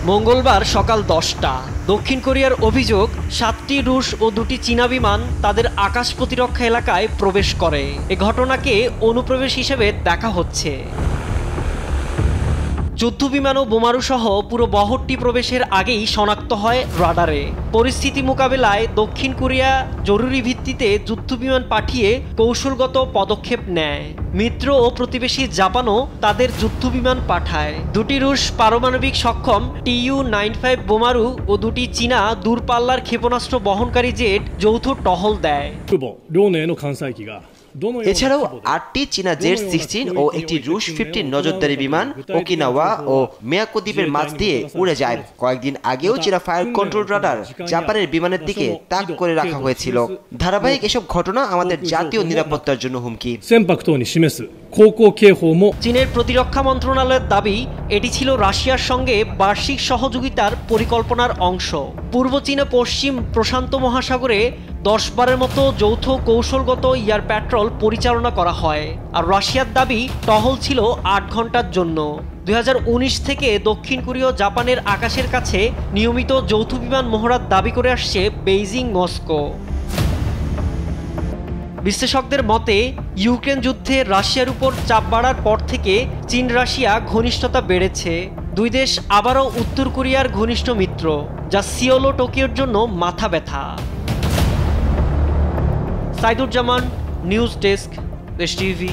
মঙ্গলবার সকাল 10টা দক্ষিণ কোরিয়ার অভিযোগ 7টি রুশ ও 2টি চীনা বিমান তাদের আকাশ প্রতিরক্ষা এলাকায় প্রবেশ করে। এ ঘটনাকে অনুপ্রবেশ হিসেবে দেখা হচ্ছে। যুদ্ধবিমান ও বোমারু সহ পুরো বহরটি প্রবেশের আগেই শনাক্ত হয় রাডারে। পরিস্থিতি মোকাবেলায় দক্ষিণ কোরিয়া জরুরি ভিত্তিতে যুদ্ধবিমান পাঠিয়ে কৌশলগত পদক্ষেপ নেয়। মিত্র ও প্রতিবেশী জাপানও তাদের যুদ্ধবিমান পাঠায়। 2টি রুশ পারমাণবিক সক্ষম TU-95 বোমারু ও 2টি চীনা দূরপাল্লার ক্ষেপণাস্ত্র বহনকারী জেট যৌথ টহল দেয়। এছাড়াও 8টি চীনা জেট 16 ও একটি রুশ 15 নজরদারি বিমান ওকিনাওয়া ও মিয়াকো দ্বীপের মাঝ দিয়ে উড়ে যায়। কয়েকদিন আগেও চীনা ফায়ার কন্ট্রোল রাডার জাপানের বিমানের দিকে তাক করে রাখা হয়েছিল। ধারাবাহিক এসব ঘটনা আমাদের জাতীয় নিরাপত্তার জন্য হুমকি। চীনের প্রতিরক্ষা মন্ত্রণালয়ের দাবি, এটি ছিল রাশিয়ার সঙ্গে বার্ষিক সহযোগিতার পরিকল্পনার অংশ। পূর্ব চীন ও পশ্চিম প্রশান্ত মহাসাগরে 10বারের মতো যৌথ কৌশলগত এয়ার প্যাট্রোল পরিচালনা করা হয়। আর রাশিয়ার দাবি, টহল ছিল 8 ঘন্টার জন্য। 2019 থেকে দক্ষিণ কোরিয়া জাপানের আকাশের কাছে নিয়মিত যৌথ বিমান মহড়ার দাবি করে আসছে বেইজিং মস্কো। বিশ্লেষকদের মতে, ইউক্রেন যুদ্ধে রাশিয়ার উপর চাপ বাড়ার পর থেকে চীন রাশিয়া ঘনিষ্ঠতা বেড়েছে। দুই দেশ আবারও উত্তর কোরিয়ার ঘনিষ্ঠ মিত্র, যা সিওল ও টোকিওর জন্য মাথা ব্যথা। সাইদুজ্জামান, নিউজ ডেস্ক, দেশ টিভি।